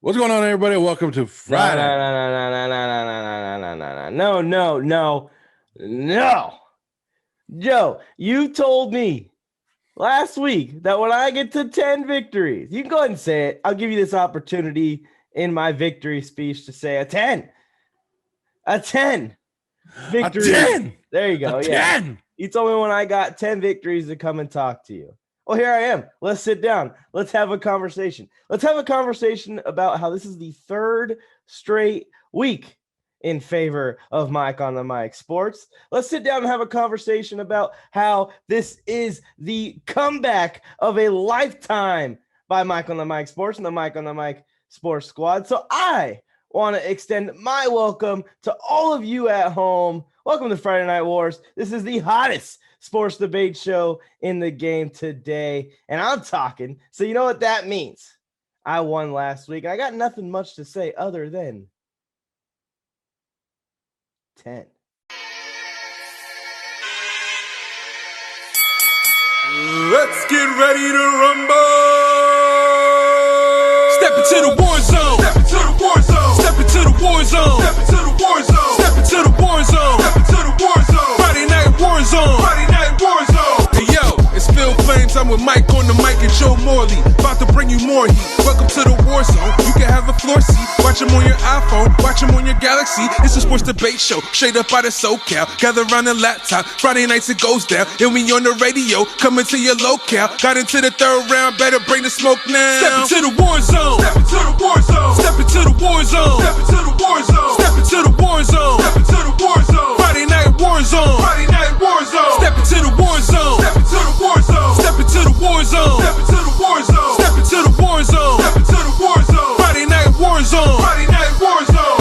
What's going on, everybody? Welcome to Friday. No. Joe, you told me last week that when I get to 10 victories, you can go ahead and say it. I'll give you this opportunity in my victory speech to say a 10. A 10. Victory. A 10. There you go. A yeah. 10. You told me when I got 10 victories to come and talk to you. Well, here I am. Let's sit down. Let's have a conversation. Let's have a conversation about how this is the third straight week in favor of Mike on the Mic Sports. Let's sit down and have a conversation about how this is the comeback of a lifetime by Mike on the Mic Sports and the Mike on the Mic Sports Squad. So I want to extend my welcome to all of you at home. Welcome to Friday Night Wars. This is the hottest sports debate show in the game today, and I'm talking. So you know what that means? I won last week. I got nothing much to say other than 10. Let's get ready to rumble. Step into the war zone. Step into the war zone. Step into the war zone. Step into the war zone. Step into the war zone. Step into the war zone. Friday night war zone. Friday night war zone. Hey yo, it's Phil Flames. I'm with Mike on the Mic and Joe Morley. About to bring you more heat. Welcome to the war zone. You can have a floor seat. Watch them on your iPhone. Watch them on your Galaxy. It's a sports debate show. Straight up out of SoCal. Gather around the laptop. Friday nights it goes down. And we on the radio. Coming to your locale. Got into the third round. Better bring the smoke now. Step into the war zone. Step into the war zone. Step into the war zone. Step into the war zone. Step into the war zone. Step into the war zone. Friday night war zone. Friday night war zone. Step into the war zone. Step into the war zone. Step into the war zone. Step into the war zone. Step into the war zone. Step into the war zone. Friday night war zone. Friday night war zone.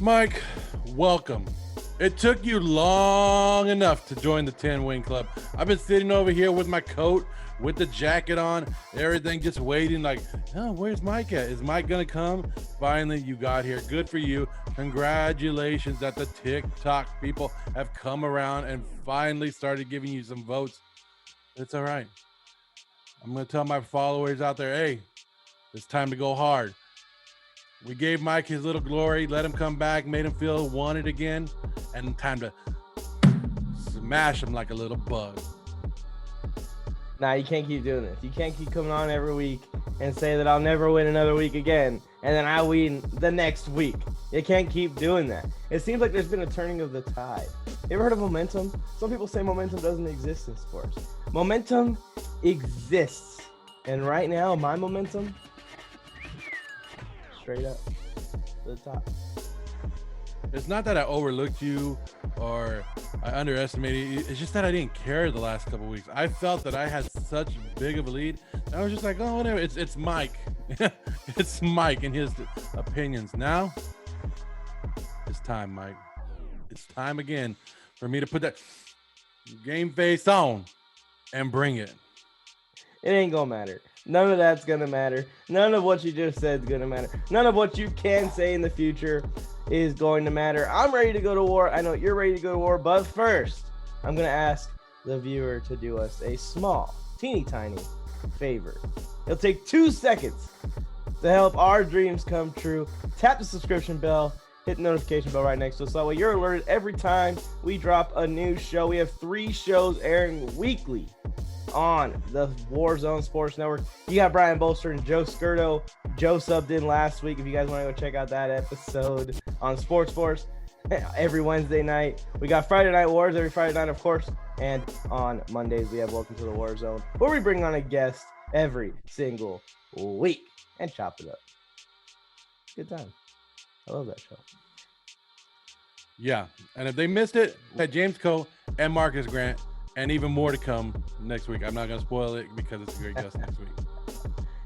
Mike, welcome. It took you long enough to join the 10-win club. I've been sitting over here with my coat, with the jacket on, everything, just waiting like, oh, where's Mike at? Is Mike gonna come? Finally, you got here. Good for you. Congratulations that the TikTok people have come around and finally started giving you some votes. It's all right. I'm gonna tell my followers out there, hey, it's time to go hard. We gave Mike his little glory, let him come back, made him feel wanted again, and time to smash him like a little bug. Nah, you can't keep doing this. You can't keep coming on every week and say that I'll never win another week again, and then I win the next week. You can't keep doing that. It seems like there's been a turning of the tide. You ever heard of momentum? Some people say momentum doesn't exist in sports. Momentum exists. And right now, my momentum, straight up to the top. It's not that I overlooked you or I underestimated you. It's just that I didn't care the last couple of weeks. I felt that I had such big of a lead. I was just like, oh, whatever. It's Mike. It's Mike and his opinions. Now, it's time, Mike. It's time again for me to put that game face on and bring it. It ain't gonna matter. None of that's gonna matter. None of what you just said is gonna matter. None of what you can say in the future is going to matter. I'm ready to go to war. I know you're ready to go to war, but first, I'm gonna ask the viewer to do us a small, teeny tiny favor. It'll take 2 seconds to help our dreams come true. Tap the subscription bell, hit the notification bell right next to us. So that way you're alerted every time we drop a new show. We have 3 shows airing weekly on the Warzone Sports Network. You got Brian Bolster and Joe Skirto. Joe subbed in last week. If you guys want to go check out that episode on Sports Force every Wednesday night. We got Friday Night Wars every Friday night, of course. And on Mondays, we have Welcome to the Warzone, where we bring on a guest every single week and chop it up. Good time. I love that show. Yeah, and if they missed it, we had James Coe and Marcus Grant, and even more to come next week. I'm not going to spoil it because it's a great guest next week.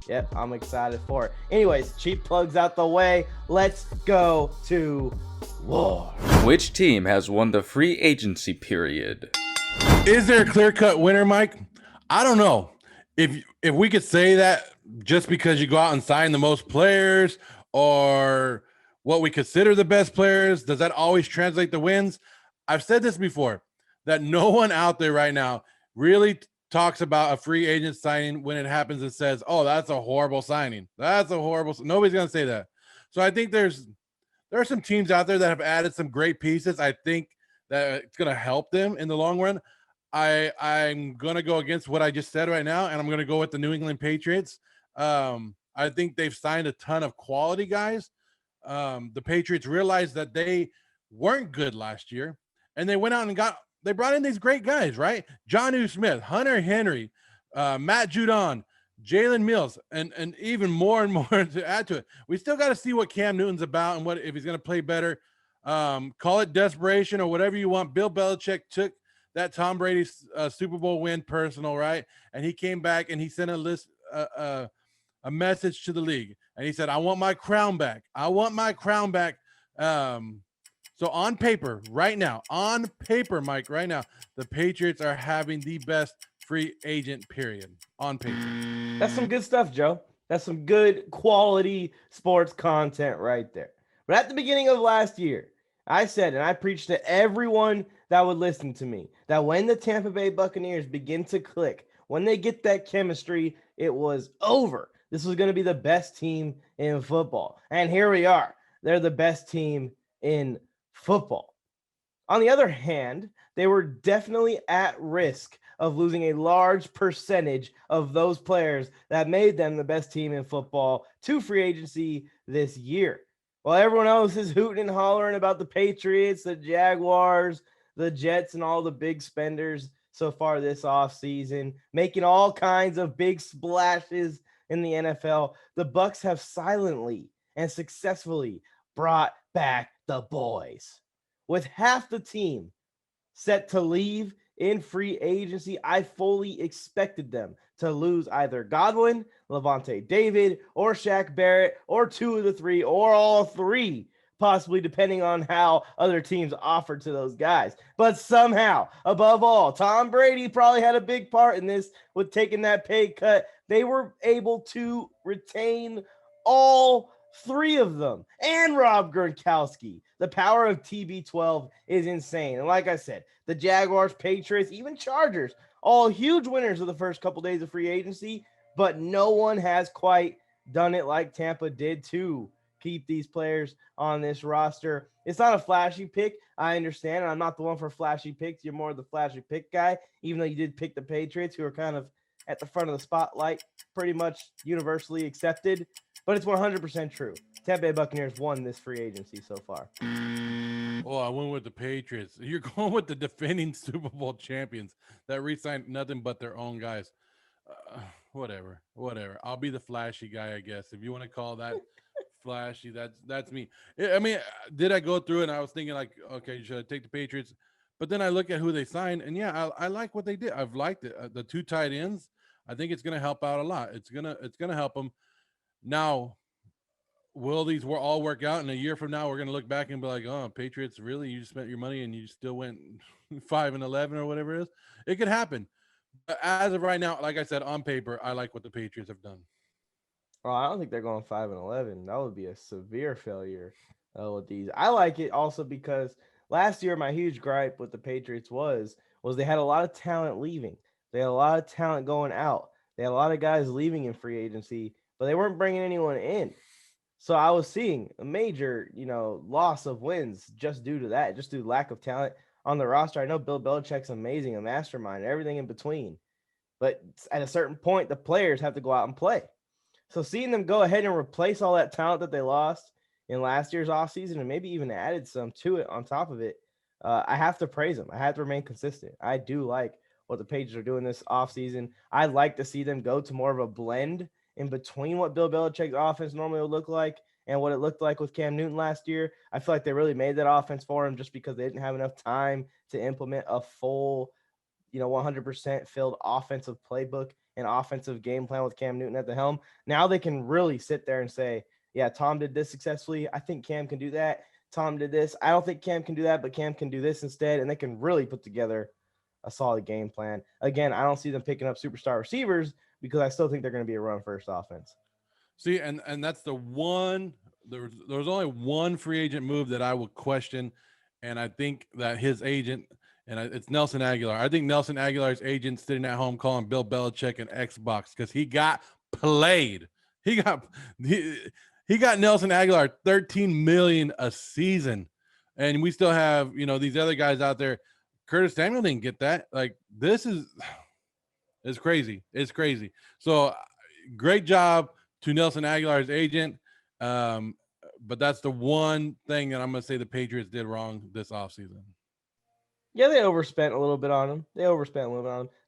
Yep, I'm excited for it. Anyways, cheap plugs out the way. Let's go to war. Which team has won the free agency period? Is there a clear-cut winner, Mike? I don't know. If we could say that just because you go out and sign the most players or what we consider the best players, does that always translate to wins? I've said this before, that no one out there right now really talks about a free agent signing when it happens and says, "Oh, that's a horrible signing. That's a horrible." Nobody's gonna say that. So I think there are some teams out there that have added some great pieces. I think that it's gonna help them in the long run. I'm gonna go against what I just said right now, and I'm gonna go with the New England Patriots. I think they've signed a ton of quality guys. The Patriots realized that they weren't good last year, and they went out and they brought in these great guys, right? Jonnu Smith, Hunter Henry, Matt Judon, Jalen Mills, and even more and more to add to it. We still got to see what Cam Newton's about and what if he's going to play better. Call it desperation or whatever you want. Bill Belichick took that Tom Brady Super Bowl win personal, right? And he came back and he sent a message to the league, and he said, "I want my crown back. I want my crown back." So on paper, right now, Mike, right now, the Patriots are having the best free agent period on paper. That's some good stuff, Joe. That's some good quality sports content right there. But at the beginning of last year, I said, and I preached to everyone that would listen to me, that when the Tampa Bay Buccaneers begin to click, when they get that chemistry, it was over. This was going to be the best team in football. And here we are. They're the best team in football. On the other hand, they were definitely at risk of losing a large percentage of those players that made them the best team in football to free agency this year. While everyone else is hooting and hollering about the Patriots, the Jaguars, the Jets, and all the big spenders so far this offseason, making all kinds of big splashes in the NFL, the Bucs have silently and successfully brought back the boys. With half the team set to leave in free agency, I fully expected them to lose either Godwin, Levante David, or Shaq Barrett, or two of the three, or all three, possibly depending on how other teams offered to those guys. But somehow, above all, Tom Brady probably had a big part in this with taking that pay cut. They were able to retain all three of them and Rob Gronkowski. The power of TB12 is insane. And like I said, the Jaguars, Patriots, even Chargers, all huge winners of the first couple days of free agency, but no one has quite done it like Tampa did to keep these players on this roster. It's not a flashy pick. I understand. I'm not the one for flashy picks. You're more the flashy pick guy, even though you did pick the Patriots, who are kind of at the front of the spotlight, pretty much universally accepted. But it's 100% true. Tampa Bay Buccaneers won this free agency so far. Oh, I went with the Patriots. You're going with the defending Super Bowl champions that re-signed nothing but their own guys. Whatever. I'll be the flashy guy, I guess. If you want to call that flashy, that's me. I mean, did I go through it and I was thinking like, okay, should I take the Patriots? But then I look at who they signed, and yeah, I like what they did. I've liked it. The two tight ends, I think it's going to help out a lot. It's gonna help them. Now, will these all work out? In a year from now, we're going to look back and be like, oh, Patriots, really? You just spent your money and you still went 5-11 or whatever it is? It could happen. But as of right now, like I said, on paper, I like what the Patriots have done. Well, I don't think they're going 5-11. That would be a severe failure with these. I like it also because last year, my huge gripe with the Patriots was they had a lot of talent leaving. They had a lot of talent going out. They had a lot of guys leaving in free agency, but they weren't bringing anyone in. So I was seeing a major, loss of wins just due to that, just due to lack of talent on the roster. I know Bill Belichick's amazing, a mastermind, everything in between. But at a certain point, the players have to go out and play. So seeing them go ahead and replace all that talent that they lost in last year's offseason and maybe even added some to it on top of it, I have to praise them. I have to remain consistent. I do like what the Patriots are doing this offseason. I'd like to see them go to more of a blend in between what Bill Belichick's offense normally would look like and what it looked like with Cam Newton last year. I feel like they really made that offense for him just because they didn't have enough time to implement a full, 100% filled offensive playbook and offensive game plan with Cam Newton at the helm. Now they can really sit there and say, yeah, Tom did this successfully. I think Cam can do that. Tom did this. I don't think Cam can do that, but Cam can do this instead. And they can really put together a solid game plan. Again, I don't see them picking up superstar receivers because I still think they're going to be a run-first offense. See, and that's the one. There was only one free agent move that I would question, and I think that his agent and it's Nelson Aguilar. I think Nelson Aguilar's agent sitting at home calling Bill Belichick an Xbox because he got played. He got Nelson Aguilar $13 million a season, and we still have these other guys out there. Curtis Samuel didn't get that. Like this is it's crazy. It's crazy. So great job to Nelson Aguilar's agent. But that's the one thing that I'm going to say the Patriots did wrong this offseason. Yeah, they overspent a little bit on him. They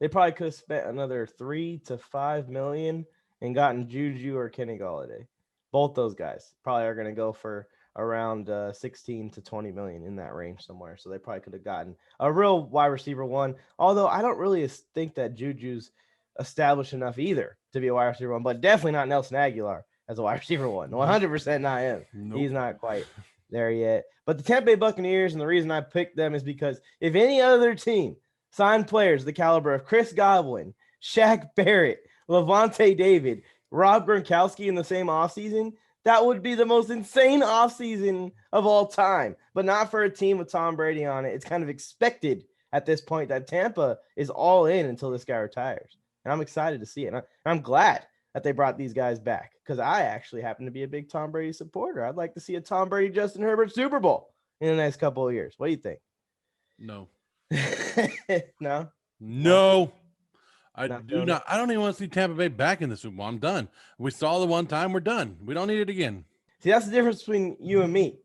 probably could have spent another $3 to $5 million and gotten Juju or Kenny Golladay. Both those guys probably are going to go for around 16 to 20 million in that range somewhere. So they probably could have gotten a real wide receiver one. Although I don't really think that Juju's established enough either to be a wide receiver one, but definitely not Nelson Aguilar as a wide receiver one. 100% not him. Nope. He's not quite there yet. But the Tampa Bay Buccaneers, and the reason I picked them is because if any other team signed players of the caliber of Chris Godwin, Shaq Barrett, Levante David, Rob Gronkowski in the same offseason, that would be the most insane offseason of all time. But not for a team with Tom Brady on it. It's kind of expected at this point that Tampa is all in until this guy retires. And I'm excited to see it. And I'm glad that they brought these guys back because I actually happen to be a big Tom Brady supporter. I'd like to see a Tom Brady, Justin Herbert Super Bowl in the next couple of years. What do you think? No. No? I do not. I don't even want to see Tampa Bay back in the Super Bowl. I'm done. We saw the one time. We're done. We don't need it again. See, that's the difference between you and me.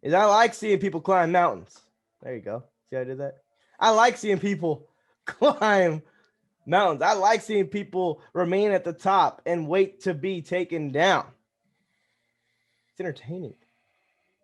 Is I like seeing people climb mountains. There you go. See how I did that? I like seeing people climb mountains. I like seeing people remain at the top and wait to be taken down. It's entertaining.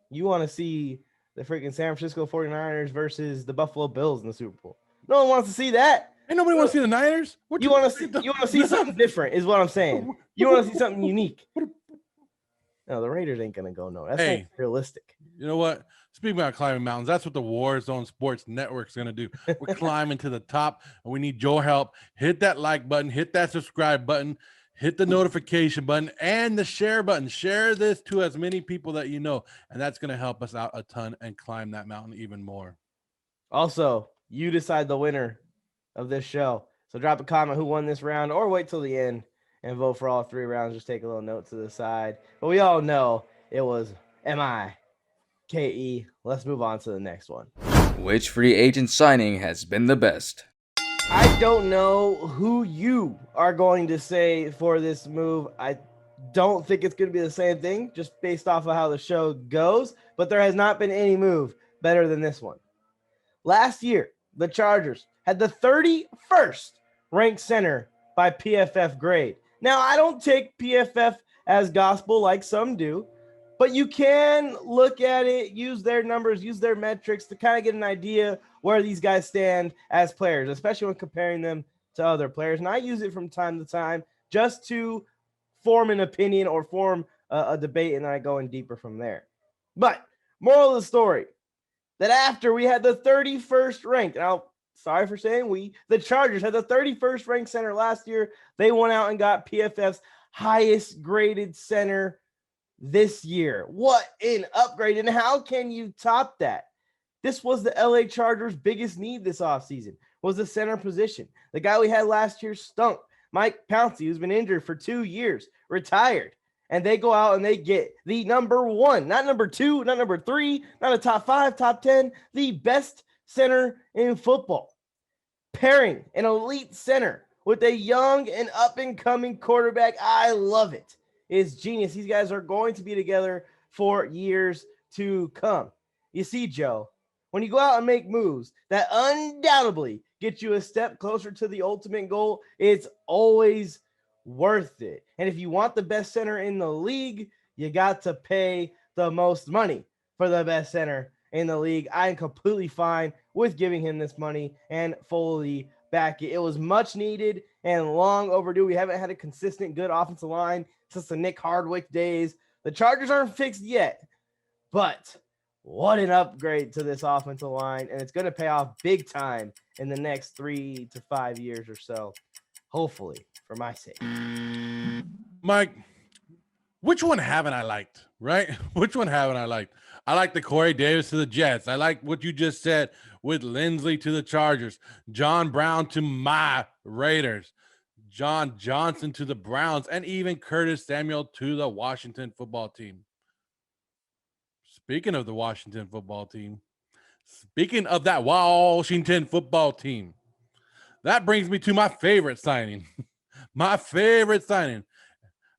You want to see the freaking San Francisco 49ers versus the Buffalo Bills in the Super Bowl. No one wants to see that. Ain't nobody want to see the Niners. You want to see something different is what I'm saying. You want to see something unique. No, the Raiders ain't going to go no. That's not realistic. You know what? Speaking about climbing mountains, that's what the Warzone Sports Network is going to do. We're climbing to the top, and we need your help. Hit that like button, hit that subscribe button, hit the notification button, and the share button. Share this to as many people that you know, and that's going to help us out a ton and climb that mountain even more. Also, you decide the winner of this show. So drop a comment who won this round, or wait till the end and vote for all 3 rounds. Just take a little note to the side. But we all know it was MIKE. Let's move on to the next one. Which free agent signing has been the best? I don't know who you are going to say for this move. I don't think it's going to be the same thing just based off of how the show goes, but there has not been any move better than this one. Last year, the Chargers had the 31st ranked center by PFF grade. Now, I don't take PFF as gospel like some do, but you can look at it, use their numbers, use their metrics to kind of get an idea where these guys stand as players, especially when comparing them to other players. And I use it from time to time just to form an opinion or form a debate, and then I go in deeper from there. But moral of the story, that after we had the 31st ranked, now sorry for saying the Chargers had the 31st ranked center last year. They went out and got PFF's highest graded center this year. What an upgrade. And how can you top that? This was the LA Chargers' biggest need this offseason, was the center position. The guy we had last year stunk. Mike Pouncey, who's been injured for 2 years, retired. And they go out and they get the number 1, not number 2, not number 3, not a top 5, top 10, the best center in football. Pairing an elite center with a young and up-and-coming quarterback. I love it. It's genius. These guys are going to be together for years to come. You see, Joe, when you go out and make moves that undoubtedly get you a step closer to the ultimate goal, it's always worth it. And if you want the best center in the league, you got to pay the most money for the best center in the league. I am completely fine with giving him this money and fully back it. It was much needed and long overdue. We haven't had a consistent good offensive line since the Nick Hardwick days. The Chargers aren't fixed yet, but what an upgrade to this offensive line, and it's going to pay off big time in the next 3 to 5 years or so, hopefully, for my sake. Mike, which one haven't I liked, right? Which one haven't I liked? I like the Corey Davis to the Jets. I like what you just said with Lindsley to the Chargers, John Brown to my Raiders, John Johnson to the Browns, and even Curtis Samuel to the Washington football team. Speaking of the Washington football team, speaking of that Washington football team, that brings me to my favorite signing. My favorite signing.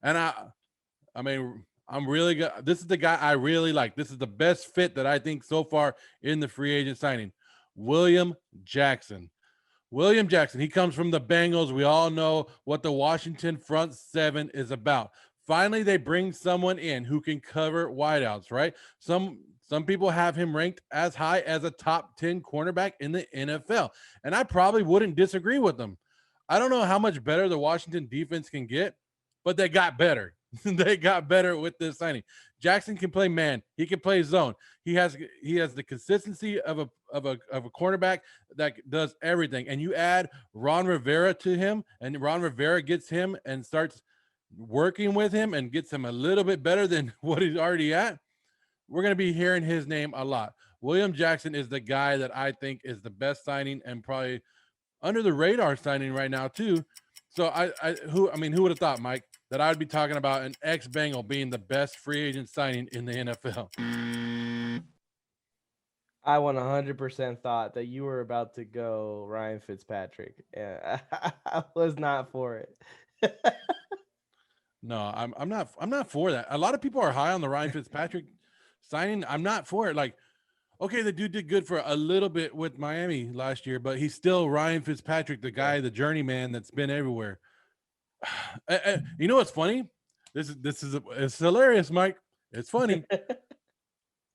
And I mean, I'm really good. This is the guy I really like. This is the best fit that I think so far in the free agent signing. William Jackson. William Jackson. He comes from the Bengals. We all know what the Washington front seven is about. Finally, they bring someone in who can cover wideouts, right? Some people have him ranked as high as a top 10 cornerback in the NFL. And I probably wouldn't disagree with them. I don't know how much better the Washington defense can get, but they got better. They got better with this signing. Jackson can play man. He can play zone. He has the consistency of a cornerback that does everything. And you add Ron Rivera to him, and Ron Rivera gets him and starts working with him and gets him a little bit better than what he's already at. We're going to be hearing his name a lot. William Jackson is the guy that I think is the best signing and probably under the radar signing right now too. So who would have thought, Mike, that I would be talking about an ex-Bengal being the best free agent signing in the NFL? I 100% thought that you were about to go Ryan Fitzpatrick. Yeah, I was not for it. No, I'm not for that. A lot of people are high on the Ryan Fitzpatrick signing. I'm not for it. Like, okay, the dude did good for a little bit with Miami last year, but he's still Ryan Fitzpatrick, the guy, the journeyman that's been everywhere. You know what's funny? It's hilarious, Mike. It's funny.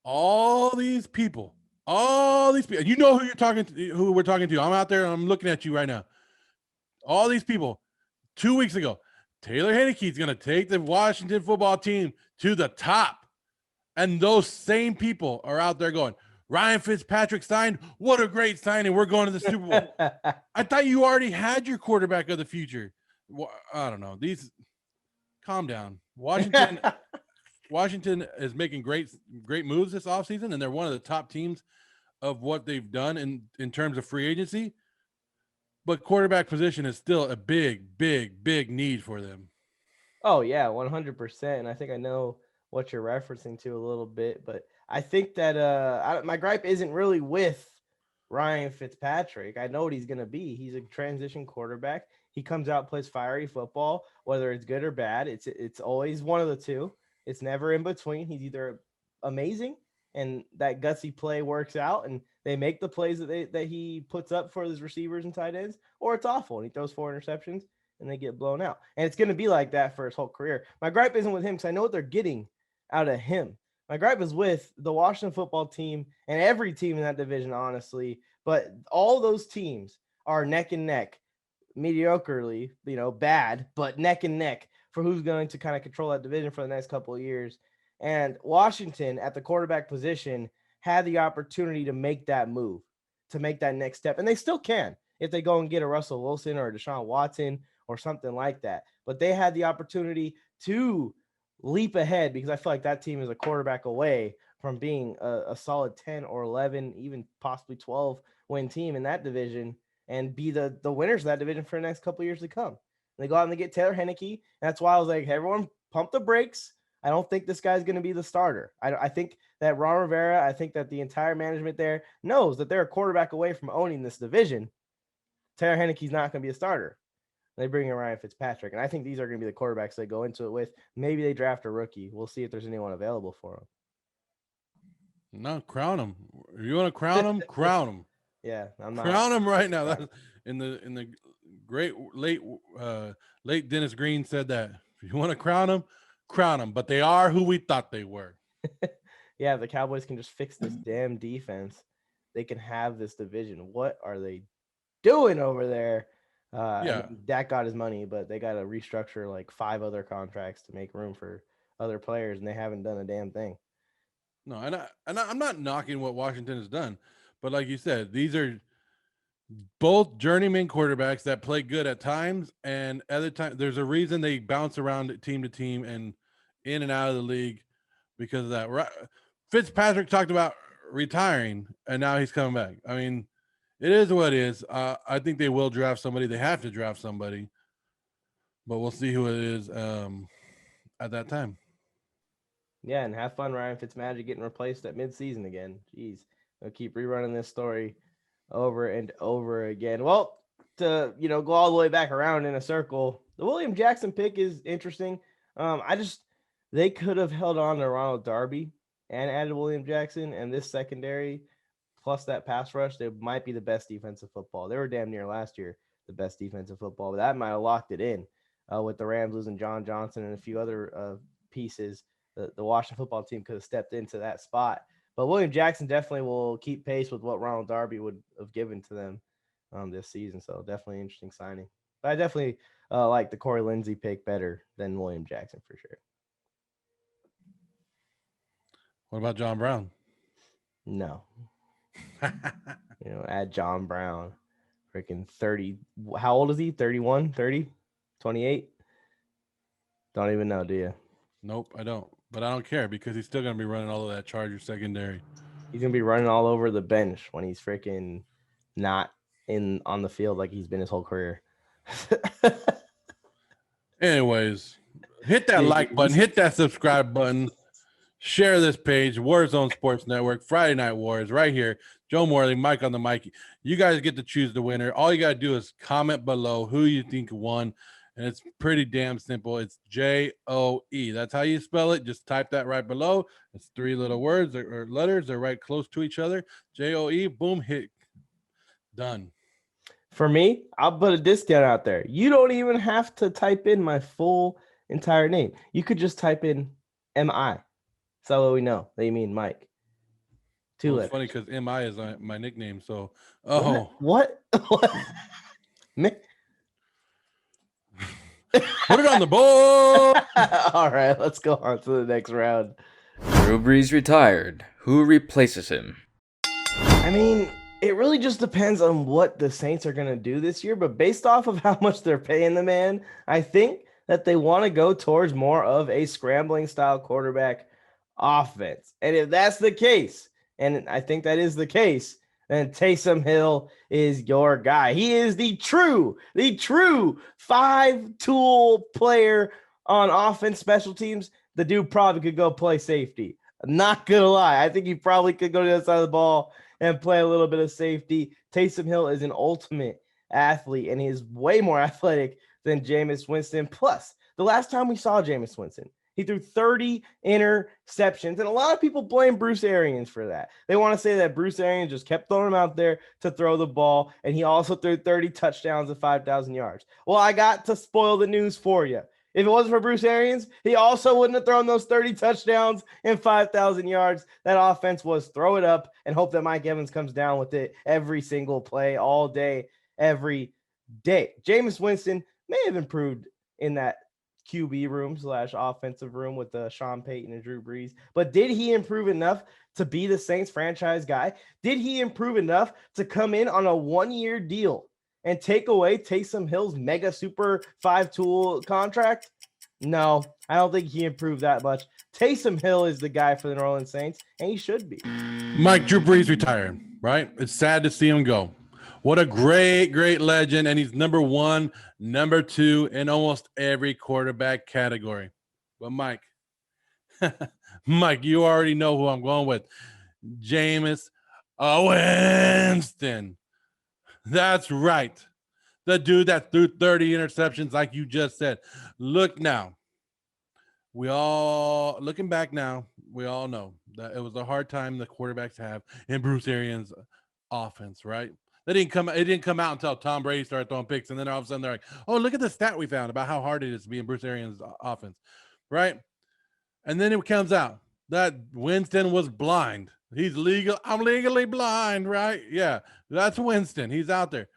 all these people, you know who you're talking to, who we're talking to. I'm out there. I'm looking at you right now. All these people 2 weeks ago, Taylor Heinicke's going to take the Washington football team to the top. And those same people are out there going, Ryan Fitzpatrick signed. What a great signing. We're going to the Super Bowl. I thought you already had your quarterback of the future. I don't know. Calm down. Washington is making great moves this offseason, and they're one of the top teams of what they've done in terms of free agency. But quarterback position is still a big need for them. Oh, yeah, 100%. And I think I know what you're referencing to a little bit, but I think that my gripe isn't really with Ryan Fitzpatrick. I know what he's going to be. He's a transition quarterback. He comes out, plays fiery football, whether it's good or bad. It's always one of the two. It's never in between. He's either amazing and that gutsy play works out and they make the plays that he puts up for his receivers and tight ends, or it's awful and he throws 4 interceptions and they get blown out. And it's going to be like that for his whole career. My gripe isn't with him because I know what they're getting out of him. My gripe is with the Washington football team and every team in that division, honestly. But all those teams are neck and neck, mediocrely, bad, but neck and neck for who's going to kind of control that division for the next couple of years. And Washington at the quarterback position had the opportunity to make that move, to make that next step. And they still can if they go and get a Russell Wilson or a Deshaun Watson or something like that. But they had the opportunity to leap ahead because I feel like that team is a quarterback away from being a solid 10 or 11, even possibly 12 win team in that division and be the winners of that division for the next couple of years to come. And they go out and they get Taylor Heinicke. And that's why I was like, hey, everyone pump the brakes. I don't think this guy's going to be the starter. I think that Ron Rivera, I think that the entire management there knows that they're a quarterback away from owning this division. Taylor Heinicke's not going to be a starter. They bring in Ryan Fitzpatrick. And I think these are going to be the quarterbacks they go into it with. Maybe they draft a rookie. We'll see if there's anyone available for them. No, crown him. If you want to crown him, crown him. Yeah, I'm not. Crown him right now. That's in the great late Dennis Green said that. If you want to crown him, crown them, but they are who we thought they were. Yeah, the Cowboys can just fix this damn defense. They can have this division. What are they doing over there? Dak got his money, but they got to restructure like 5 other contracts to make room for other players, and they haven't done a damn thing. No, and I'm not knocking what Washington has done, but like you said, these are both journeyman quarterbacks that play good at times, and other times there's a reason they bounce around team to team and in and out of the league because of that. Fitzpatrick talked about retiring, and now he's coming back. I mean, it is what it is. I think they will draft somebody. They have to draft somebody, but we'll see who it is at that time. Yeah, and have fun, Ryan Fitzmagic getting replaced at midseason again. Jeez, I'll keep rerunning this story over and over again. Well, to go all the way back around in a circle, the William Jackson pick is interesting. They could have held on to Ronald Darby and added William Jackson, and this secondary plus that pass rush, they might be the best defensive football. They were damn near last year the best defensive football, but that might have locked it in with the Rams losing John Johnson and a few other pieces. The Washington football team could have stepped into that spot. But William Jackson definitely will keep pace with what Ronald Darby would have given to them this season. So definitely interesting signing. But I definitely like the Corey Lindsey pick better than William Jackson for sure. What about John Brown? No. Add John Brown. Freaking 30. How old is he? 31, 30, 28? Don't even know, do you? Nope, I don't. But I don't care because he's still going to be running all of that Charger secondary. He's going to be running all over the bench when he's freaking not on the field like he's been his whole career. Anyways, hit that like button, hit that subscribe button, share this page, Warzone Sports Network, Friday Night Wars, right here. Joe Morley, Mike on the mic. You guys get to choose the winner. All you got to do is comment below who you think won. And it's pretty damn simple. It's J-O-E. That's how you spell it. Just type that right below. It's 3 little words or letters. They're right close to each other. J-O-E, boom, hit. Done. For me, I'll put a discount out there. You don't even have to type in my full entire name. You could just type in M-I. So we know that you mean Mike. 2 letters. It's funny because M-I is my nickname. So, What? Put it on the board. All right, let's go on to the next round. Drew Brees retired. Who replaces him? I mean, it really just depends on what the Saints are going to do this year, but based off of how much they're paying the man, I think that they want to go towards more of a scrambling style quarterback offense. And if that's the case, and I think that is the case, then Taysom Hill is your guy. He is the true 5-tool player on offense, special teams. The dude probably could go play safety. I'm not going to lie. I think he probably could go to the other side of the ball and play a little bit of safety. Taysom Hill is an ultimate athlete, and he is way more athletic than Jameis Winston. Plus, the last time we saw Jameis Winston, he threw 30 interceptions, and a lot of people blame Bruce Arians for that. They want to say that Bruce Arians just kept throwing him out there to throw the ball, and he also threw 30 touchdowns and 5,000 yards. Well, I got to spoil the news for you. If it wasn't for Bruce Arians, he also wouldn't have thrown those 30 touchdowns and 5,000 yards. That offense was throw it up and hope that Mike Evans comes down with it every single play, all day, every day. Jameis Winston may have improved in that QB room / offensive room with Sean Payton and Drew Brees. But did he improve enough to be the Saints franchise guy? Did he improve enough to come in on a 1-year deal and take away Taysom Hill's mega super 5-tool contract? No, I don't think he improved that much. Taysom Hill is the guy for the Orlean Saints, and he should be. Mike, Drew Brees retired, right? It's sad to see him go. What a great legend, and he's number 1, number 2 in almost every quarterback category. But Mike, you already know who I'm going with. Jameis Winston. That's right. The dude that threw 30 interceptions like you just said. Look now. Looking back now, we all know that it was a hard time the quarterbacks have in Bruce Arians' offense, right? It didn't come out until Tom Brady started throwing picks, and then all of a sudden they're like, "Oh, look at the stat we found about how hard it is to be in Bruce Arians' offense," right? And then it comes out that Winston was blind. I'm legally blind, right? Yeah, that's Winston. He's out there.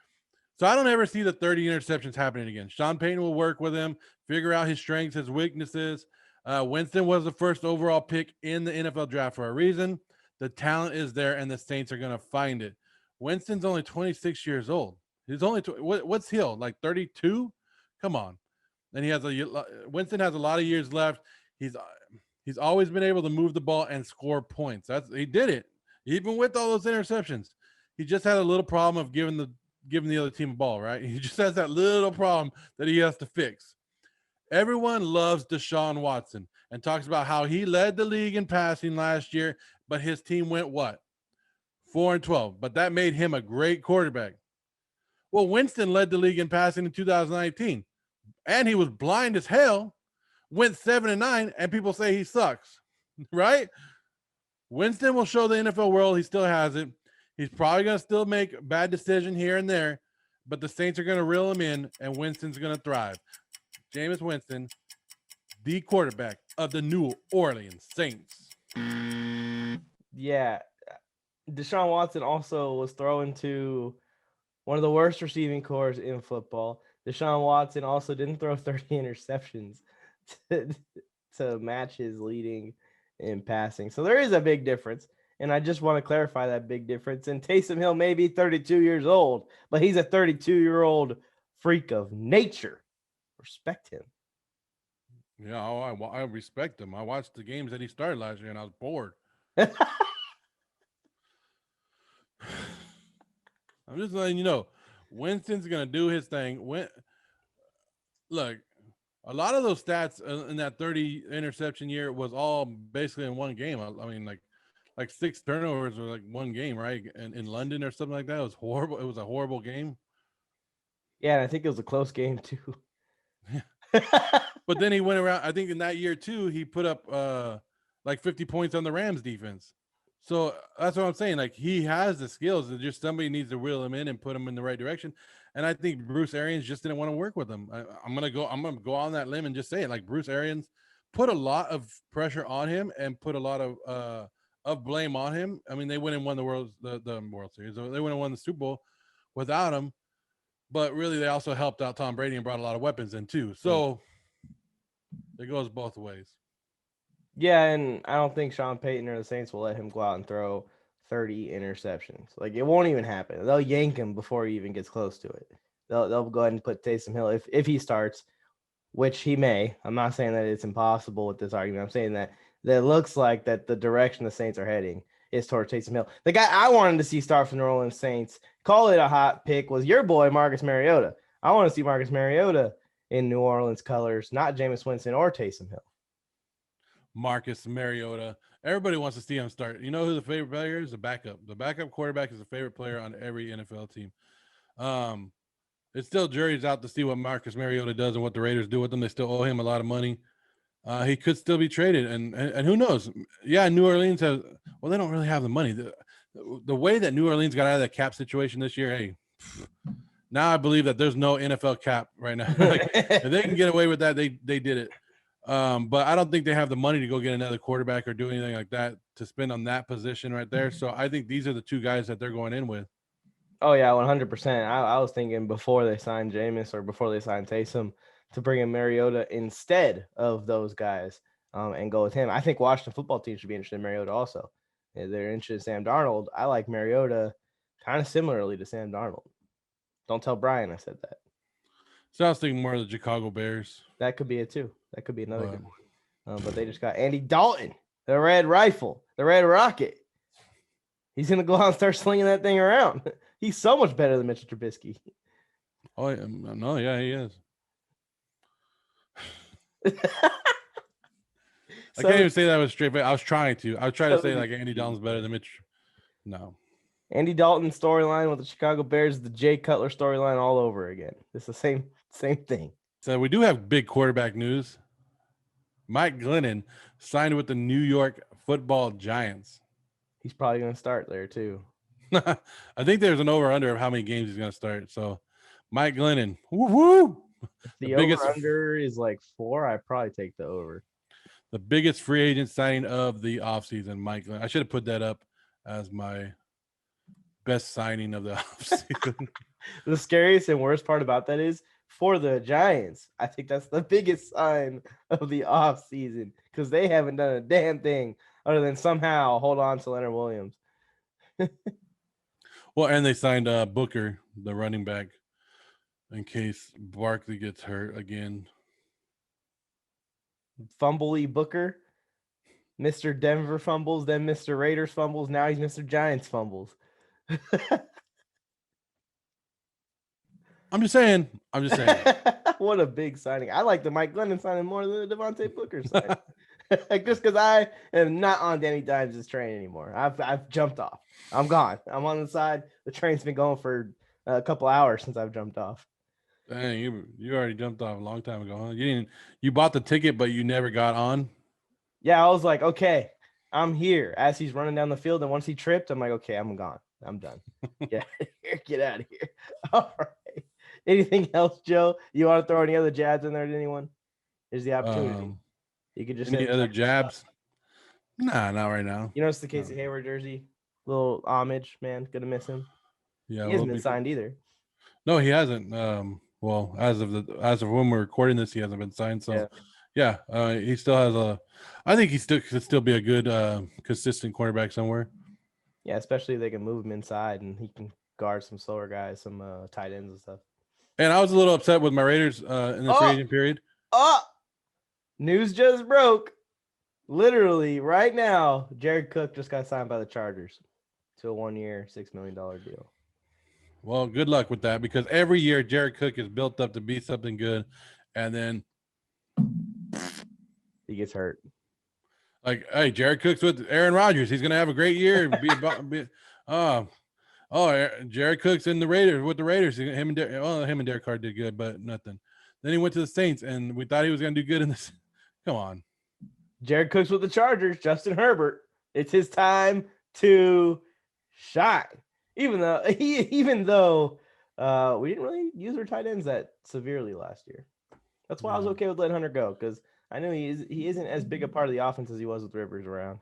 So I don't ever see the 30 interceptions happening again. Sean Payton will work with him, figure out his strengths, his weaknesses. Winston was the first overall pick in the NFL draft for a reason. The talent is there, and the Saints are going to find it. Winston's only 26 years old. He's only what's Hill, like 32? Come on. And Winston has a lot of years left. He's He's always been able to move the ball and score points. He did it, even with all those interceptions. He just had a little problem of giving the other team a ball, right? He just has that little problem that he has to fix. Everyone loves Deshaun Watson and talks about how he led the league in passing last year, but his team went what? 4-12. But that made him a great quarterback. Well, Winston led the league in passing in 2019, and he was blind as hell, went 7-9, and people say he sucks, right? Winston will show the NFL world he still has it. He's probably going to still make a bad decision here and there, but the Saints are going to reel him in, and Winston's going to thrive. Jameis Winston, the quarterback of the New Orleans Saints. Yeah. Deshaun Watson also was thrown to one of the worst receiving corps in football. Deshaun Watson also didn't throw 30 interceptions to match his leading in passing. So there is a big difference. And I just want to clarify that big difference. And Taysom Hill may be 32 years old, but he's a 32-year-old freak of nature. Respect him. Yeah, I respect him. I watched the games that he started last year, and I was bored. I'm just letting you know, Winston's going to do his thing. Look, a lot of those stats in that 30 interception year was all basically in one game. I mean, like 6 turnovers were like one game, right? And in London or something like that. It was horrible. It was a horrible game. Yeah, and I think it was a close game too. But then he went around. I think in that year too, he put up like 50 points on the Rams defense. So that's what I'm saying. Like, he has the skills. It's just somebody needs to reel him in and put him in the right direction. And I think Bruce Arians just didn't want to work with him. I'm gonna go on that limb and just say it. Like, Bruce Arians put a lot of pressure on him and put a lot of blame on him. I mean, they went and won the World Series. They went and won the Super Bowl without him. But really, they also helped out Tom Brady and brought a lot of weapons in too. So it goes both ways. Yeah, and I don't think Sean Payton or the Saints will let him go out and throw 30 interceptions. Like, it won't even happen. They'll yank him before he even gets close to it. They'll go ahead and put Taysom Hill if he starts, which he may. I'm not saying that it's impossible with this argument. I'm saying that it looks like that the direction the Saints are heading is toward Taysom Hill. The guy I wanted to see start for the New Orleans Saints, call it a hot pick, was your boy Marcus Mariota. I want to see Marcus Mariota in New Orleans colors, not Jameis Winston or Taysom Hill. Marcus Mariota. Everybody wants to see him start. You know who the favorite player is? The backup. The backup quarterback is the favorite player on every NFL team. It's still jury's out to see what Marcus Mariota does and what the Raiders do with him. They still owe him a lot of money. He could still be traded, and who knows? Yeah, New Orleans has. Well, they don't really have the money. The way that New Orleans got out of that cap situation this year, hey, now I believe that there's no NFL cap right now. Like, if they can get away with that, they did it. But I don't think they have the money to go get another quarterback or do anything like that to spend on that position right there. So I think these are the two guys that they're going in with. Oh, yeah, 100%. I was thinking before they signed Jameis or before they signed Taysom to bring in Mariota instead of those guys and go with him. I think Washington football team should be interested in Mariota also. If they're interested in Sam Darnold. I like Mariota kind of similarly to Sam Darnold. Don't tell Brian I said that. So I was thinking more of the Chicago Bears. That could be it too. That could be another good one. But they just got Andy Dalton, the Red Rifle, the Red Rocket. He's going to go out and start slinging that thing around. He's so much better than Mitchell Trubisky. Oh, no, yeah, he is. I can't even say that with straight face. I was trying to. I was trying to say like Andy Dalton's better than Mitch. No. Andy Dalton storyline with the Chicago Bears, the Jay Cutler storyline all over again. It's the same thing. So we do have big quarterback news. Mike Glennon signed with the New York Football Giants. He's probably going to start there too. I think there's an over-under of how many games he's going to start. So Mike Glennon, woo-woo. The over-under is like 4. I'd probably take the over. The biggest free agent signing of the offseason, Mike Glennon. I should have put that up as my best signing of the offseason. The scariest and worst part about that is for the Giants, I think that's the biggest sign of the offseason because they haven't done a damn thing other than somehow hold on to Leonard Williams. Well, and they signed Booker, the running back, in case Barkley gets hurt again. Fumbly Booker. Mr. Denver fumbles, then Mr. Raiders fumbles. Now he's Mr. Giants fumbles. I'm just saying. What a big signing. I like the Mike Glennon signing more than the Devontae Booker signing. Just because I am not on Danny Dimes' train anymore. I've jumped off. I'm gone. I'm on the side. The train's been going for a couple hours since I've jumped off. Dang, you already jumped off a long time ago, huh? You bought the ticket, but you never got on. Yeah, I was like, okay, I'm here. As he's running down the field, and once he tripped, I'm like, okay, I'm gone. I'm done. Get out of here. All right. Anything else, Joe? You want to throw any other jabs in there to anyone? Here's the opportunity. You could just any other jabs? Nah, not right now. You notice the Casey Hayward jersey? Little homage, man. Gonna miss him. Yeah, he hasn't been signed either. No, he hasn't. Well, as of when we're recording this, he hasn't been signed. So, yeah, he still has I think he could still be a good, consistent quarterback somewhere. Yeah, especially if they can move him inside and he can guard some slower guys, some tight ends and stuff. And I was a little upset with my Raiders in the free agent period. News just broke. Literally right now, Jared Cook just got signed by the Chargers to a 1-year, $6 million deal. Well, good luck with that, because every year Jared Cook is built up to be something good, and then he gets hurt. Like, hey, Jared Cook's with Aaron Rodgers. He's gonna have a great year. Jared Cook's in the Raiders with the Raiders. Him and Derek Carr did good, but nothing. Then he went to the Saints, and we thought he was gonna do good in this. Come on. Jared Cook's with the Chargers. Justin Herbert. It's his time to shine. Even though we didn't really use our tight ends that severely last year. That's why I was okay with letting Hunter go, because I knew he isn't as big a part of the offense as he was with Rivers around.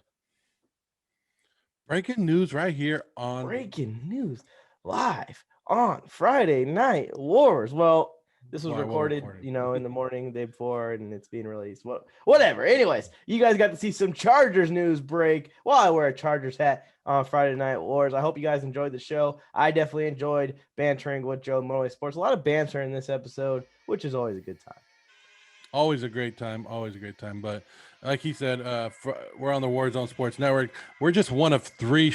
Breaking news right here on Breaking news live on Friday Night Wars. Well, this was recorded, in the morning, the day before, and it's being released. Well, whatever. Anyways, you guys got to see some Chargers news break while I wear a Chargers hat on Friday Night Wars. I hope you guys enjoyed the show. I definitely enjoyed bantering with Joe Morley Sports. A lot of banter in this episode, which is always a good time. Always a great time. But like he said, we're on the Warzone Sports Network. We're just one of 3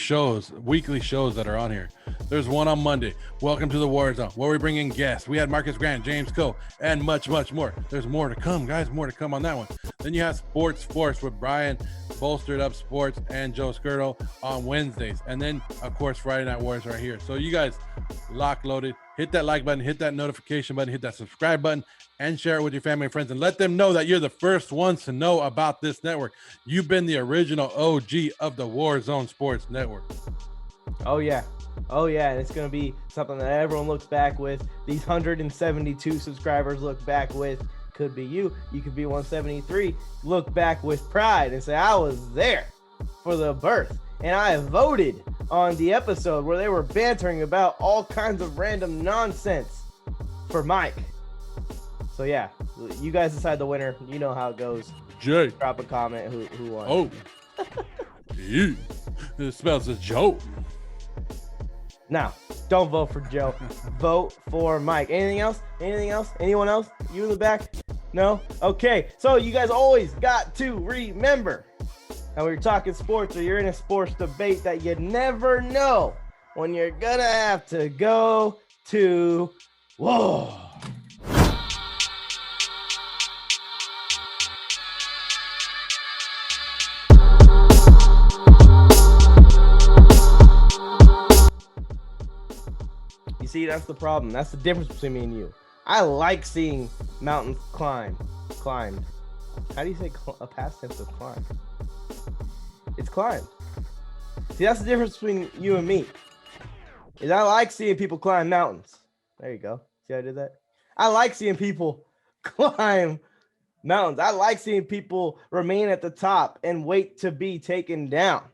weekly shows that are on here. There's one on Monday, Welcome to the Warzone, where we bring in guests. We had Marcus Grant, James Coe, and much, much more. There's more to come, guys. More to come on that one. Then you have Sports Force with Brian, Bolstered Up Sports, and Joe Skirtle on Wednesdays. And then, of course, Friday Night Wars right here. So you guys loaded. Hit that like button, hit that notification button, hit that subscribe button, and share it with your family and friends, and let them know that you're the first ones to know about this network. You've been the original OG of the Warzone Sports Network. Oh yeah, and it's going to be something that everyone looks back with. These 172 subscribers look back with. Could be you. You could be 173. Look back with pride and say, I was there for the birth. And I voted on the episode where they were bantering about all kinds of random nonsense for Mike. So yeah, you guys decide the winner. You know how it goes. Jay, drop a comment who won. Oh, yeah. It smells of Joe. Now, don't vote for Joe. Vote for Mike. Anything else? Anyone else? You in the back? No? Okay. So you guys always got to remember, and when you're talking sports or you're in a sports debate, that you never know when you're gonna have to go to war. You see, that's the problem. That's the difference between me and you. I like seeing mountains climbed. How do you say a past tense of climb? It's climbed. See, that's the difference between you and me. Is I like seeing people climb mountains. There you go. See how I did that? I like seeing people climb mountains. I like seeing people remain at the top and wait to be taken down.